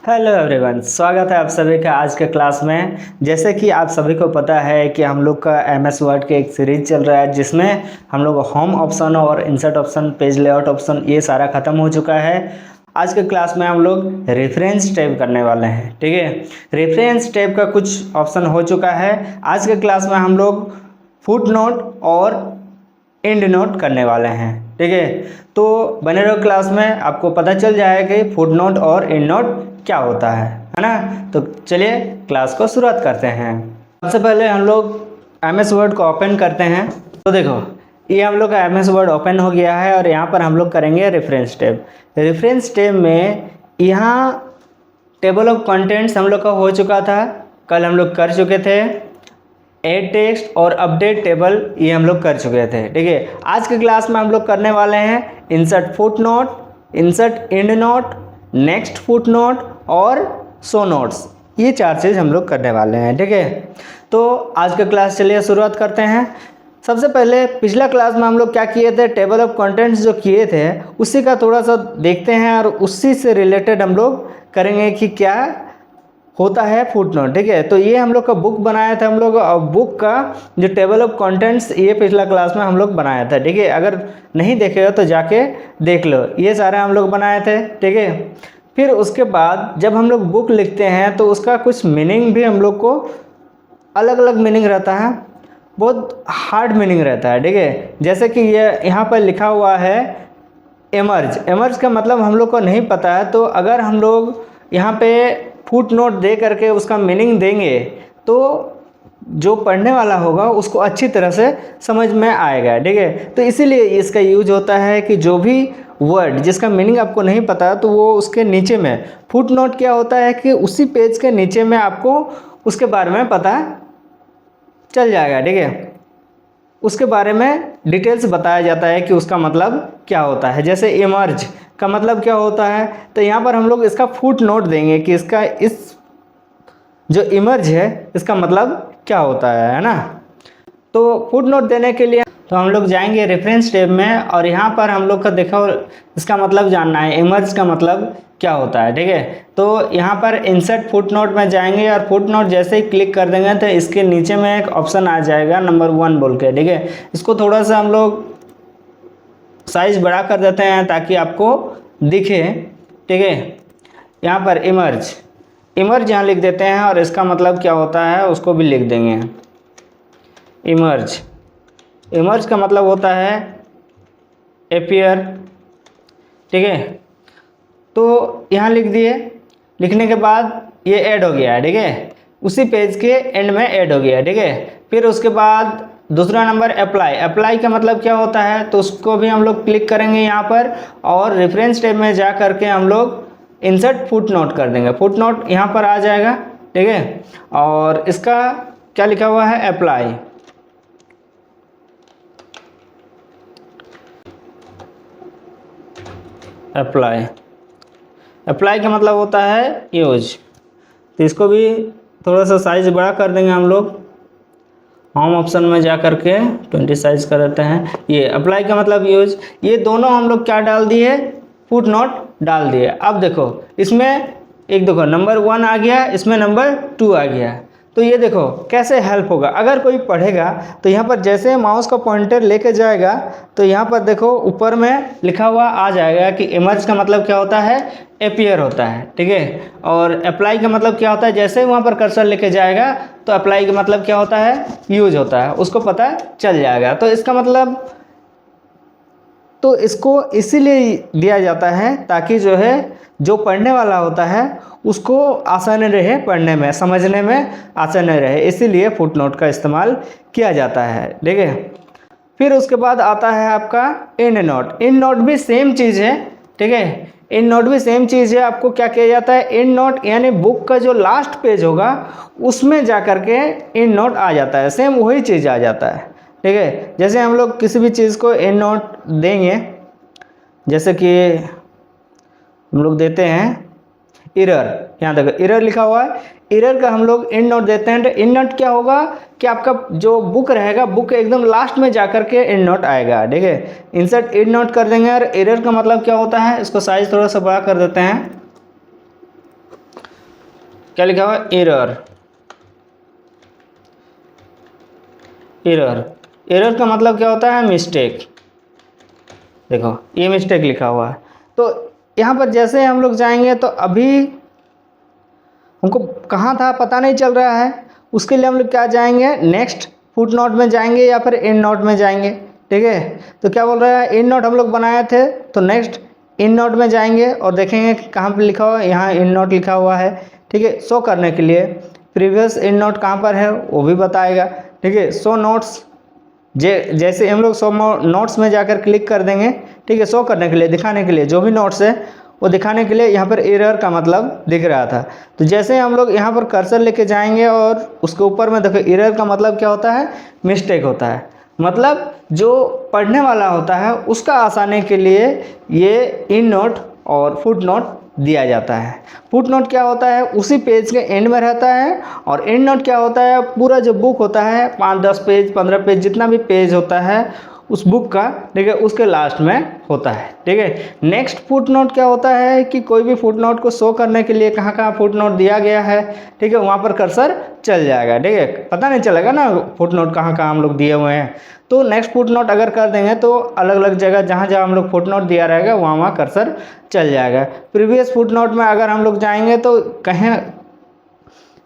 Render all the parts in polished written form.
Hello everyone, स्वागत है आप सभी का आज के क्लास में। जैसे कि आप सभी को पता है कि हम लोग का एमएस वर्ड के एक सीरीज चल रहा है जिसमें हम लोग होम ऑप्शन और insert option, page layout option ये सारा ख़त्म हो चुका है। आज के क्लास में हम लोग रेफरेंस टैब करने वाले हैं। ठीक है, रेफरेंस टैब का कुछ ऑप्शन हो चुका है। आज के क्लास में हम लोग फुट नोट और एंड नोट करने वाले हैं। ठीक है, तो बने रहो क्लास में, आपको पता चल जाएगा कि फुट नोट और एंड नोट क्या होता है ना। तो चलिए क्लास को शुरुआत करते हैं। सबसे पहले हम लोग एमएस वर्ड को ओपन करते हैं। तो देखो, ये हम लोग का एमएस वर्ड ओपन हो गया है और यहाँ पर हम लोग करेंगे रेफरेंस टैब। रेफरेंस टैब में यहाँ टेबल ऑफ कंटेंट्स हम लोग का हो चुका था, कल हम लोग कर चुके थे। एड टेक्स्ट और अपडेट टेबल ये हम लोग कर चुके थे। ठीक है, आज के क्लास में हम लोग करने वाले हैं insert foot note, insert and note, next foot note और शो नोट्स। ये चार चीज़ हम लोग करने वाले हैं। ठीक है, तो आज का क्लास चलिए शुरुआत करते हैं। सबसे पहले पिछला क्लास में हम लोग क्या किए थे, टेबल ऑफ कंटेंट्स जो किए थे उसी का थोड़ा सा देखते हैं और उसी से रिलेटेड हम लोग करेंगे कि क्या होता है फुट नोट। ठीक है, तो ये हम लोग का बुक बनाया था हम लोग, और बुक का जो टेबल ऑफ कंटेंट्स ये पिछला क्लास में हम लोग बनाया था। ठीक है, अगर नहीं देखे हो तो जाके देख लो, ये सारे हम लोग बनाए थे। ठीक है, फिर उसके बाद जब हम लोग बुक लिखते हैं तो उसका कुछ मीनिंग भी हम लोग को अलग अलग मीनिंग रहता है, बहुत हार्ड मीनिंग रहता है। ठीक है, जैसे कि ये यहाँ पर लिखा हुआ है एमर्ज। एमर्ज का मतलब हम लोग को नहीं पता है, तो अगर हम लोग यहाँ पे फुट नोट दे करके उसका मीनिंग देंगे तो जो पढ़ने वाला होगा उसको अच्छी तरह से समझ में आएगा। ठीक है, तो इसीलिए इसका यूज होता है कि जो भी वर्ड जिसका मीनिंग आपको नहीं पता तो वो उसके नीचे में फुट नोट क्या होता है कि उसी पेज के नीचे में आपको उसके बारे में पता चल जाएगा। ठीक है, उसके बारे में डिटेल्स बताया जाता है कि उसका मतलब क्या होता है। जैसे इमर्ज का मतलब क्या होता है, तो यहाँ पर हम लोग इसका फुट नोट देंगे कि इसका इस जो इमर्ज है इसका मतलब क्या होता है ना। तो फुट नोट देने के लिए तो हम लोग जाएंगे रेफरेंस टैब में और यहाँ पर हम लोग का देखो इसका मतलब जानना है इमर्ज का मतलब क्या होता है। ठीक है, तो यहाँ पर इंसर्ट फुट नोट में जाएंगे और फुट नोट जैसे ही क्लिक कर देंगे तो इसके नीचे में एक ऑप्शन आ जाएगा नंबर 1 बोल के। ठीक है, इसको थोड़ा सा हम लोग साइज बड़ा कर देते हैं ताकि आपको दिखे। ठीक है, यहाँ पर इमर्ज इमर्ज यहाँ लिख देते हैं और इसका मतलब क्या होता है उसको भी लिख देंगे। इमर्ज इमर्ज का मतलब होता है अपीयर। ठीक है, तो यहाँ लिख दिए, लिखने के बाद ये ऐड हो गया है। ठीक है, उसी पेज के एंड में ऐड हो गया है। ठीक है, फिर उसके बाद दूसरा नंबर अप्लाई। अप्लाई का मतलब क्या होता है तो उसको भी हम लोग क्लिक करेंगे यहाँ पर और रेफरेंस टैब में जा करके हम लोग इंसर्ट फुट नोट कर देंगे। फुट नोट यहाँ पर आ जाएगा। ठीक है, और इसका क्या लिखा हुआ है, अप्लाई। अप्लाई अप्लाई का मतलब होता है यूज। तो इसको भी थोड़ा सा साइज बड़ा कर देंगे हम लोग, होम ऑप्शन में जा करके 20 साइज कर देते हैं। ये अप्लाई का मतलब यूज। ये दोनों हम लोग क्या डाल दिए, फुट नोट डाल दिए। अब देखो इसमें एक देखो नंबर 1 आ गया, इसमें नंबर 2 आ गया। तो ये देखो कैसे हेल्प होगा, अगर कोई पढ़ेगा तो यहाँ पर जैसे माउस का पॉइंटर लेके जाएगा तो यहाँ पर देखो ऊपर में लिखा हुआ आ जाएगा कि इमर्ज का मतलब क्या होता है, अपीयर होता है। ठीक है, और अप्लाई का मतलब क्या होता है, जैसे ही वहाँ पर कर्सर लेके जाएगा तो अप्लाई का मतलब क्या होता है, यूज होता है, उसको पता चल जाएगा। तो इसका मतलब तो इसको इसीलिए दिया जाता है ताकि जो है जो पढ़ने वाला होता है उसको आसान रहे, पढ़ने में समझने में आसान रहे, इसीलिए फुट नोट का इस्तेमाल किया जाता है। ठीक है, फिर उसके बाद आता है आपका एंड नोट। एंड नोट भी सेम चीज़ है। ठीक है, एंड नोट भी सेम चीज़ है। आपको क्या किया जाता है, एंड नोट यानी बुक का जो लास्ट पेज होगा उसमें जा कर के एंड नोट आ जाता है, सेम वही चीज़ आ जाता है। ठीक है, जैसे हम लोग किसी भी चीज़ को एंड नोट देंगे, जैसे कि हम लोग देते हैं एरर, यहाँ देखो एरर लिखा हुआ है, एरर का हम लोग एंड नोट देते हैं। तो एंड नोट क्या होगा कि आपका जो बुक रहेगा, बुक एकदम लास्ट में जाकर के एंड नोट आएगा। ठीक है, इंसर्ट एंड नोट कर देंगे। और एरर का मतलब क्या होता है, इसको साइज थोड़ा सा बड़ा कर देते हैं। क्या लिखा हुआ है, एरर। एरर, एरर का मतलब क्या होता है, मिस्टेक। देखो ये मिस्टेक लिखा हुआ है। तो यहाँ पर जैसे हम लोग जाएंगे तो अभी हमको कहाँ था पता नहीं चल रहा है, उसके लिए हम लोग क्या जाएंगे, नेक्स्ट फुट नोट में जाएंगे या फिर एंड नोट में जाएंगे। ठीक है, तो क्या बोल रहा है, एंड नोट हम लोग बनाए थे तो नेक्स्ट एंड नोट में जाएंगे और देखेंगे कि कहाँ पर लिखा हुआ है, यहाँ एंड नोट लिखा हुआ है। ठीक है, शो करने के लिए प्रीवियस एंड नोट कहाँ पर है वो भी बताएगा। ठीक है, शो नोट्स, जैसे हम लोग शो नोट्स में जाकर क्लिक कर देंगे। ठीक है, शो करने के लिए, दिखाने के लिए, जो भी नोट्स है वो दिखाने के लिए। यहाँ पर एरर का मतलब दिख रहा था, तो जैसे हम लोग यहाँ पर कर्सर लेके जाएंगे और उसके ऊपर में देखो, एरर का मतलब क्या होता है, मिस्टेक होता है। मतलब जो पढ़ने वाला होता है उसका आसानी के लिए ये इन नोट और फुट नोट दिया जाता है। फुट नोट क्या होता है, उसी पेज के एंड में रहता है, और एंड नोट क्या होता है, पूरा जो बुक होता है 5-10 पेज 15 पेज जितना भी पेज होता है उस बुक का, ठीक है, उसके लास्ट में होता है। ठीक है, नेक्स्ट फुट नोट क्या होता है कि कोई भी फुट नोट को शो करने के लिए कहाँ कहाँ फुट नोट दिया गया है, ठीक है, वहाँ पर कर्सर चल जाएगा। ठीक है, पता नहीं चलेगा ना फुट नोट कहाँ कहाँ हम लोग दिए हुए हैं। तो नेक्स्ट फुट नोट अगर कर देंगे तो अलग अलग जगह जहाँ जहाँ हम लोग फुट नोट दिया रहेगा वहाँ वहाँ कर्सर चल जाएगा। प्रीवियस फुट नोट में अगर हम लोग जाएंगे तो कहीं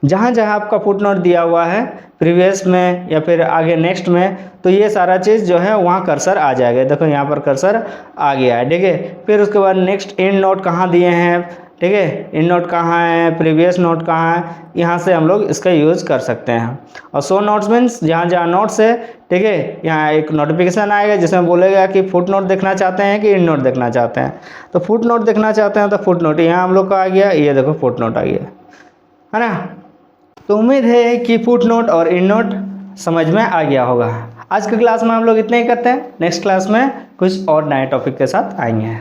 जहाँ जहाँ आपका फुट नोट दिया हुआ है प्रीवियस में या फिर आगे नेक्स्ट में, तो ये सारा चीज़ जो है वहाँ कर्सर आ जाएगा। देखो यहाँ पर कर्सर आ गया है। ठीक है, फिर उसके बाद नेक्स्ट एंड नोट कहाँ दिए हैं, ठीक है, एंड नोट कहाँ है, प्रीवियस नोट कहाँ है, यहाँ से हम लोग इसका यूज़ कर सकते हैं। और शो नोट्स मीन्स जहाँ जहाँ नोट्स है, ठीक है, यहाँ एक नोटिफिकेशन आएगा जिसमें बोलेगा कि फुट नोट देखना चाहते हैं कि एंड नोट देखना चाहते हैं। तो फुट नोट देखना चाहते हैं तो फुट नोट यहाँ हम लोग का आ गया, ये देखो फुट नोट आ गया है ना। तो उम्मीद है कि फुट नोट और एंड नोट समझ में आ गया होगा। आज की क्लास में हम लोग इतना ही करते हैं, नेक्स्ट क्लास में कुछ और नए टॉपिक के साथ आएंगे।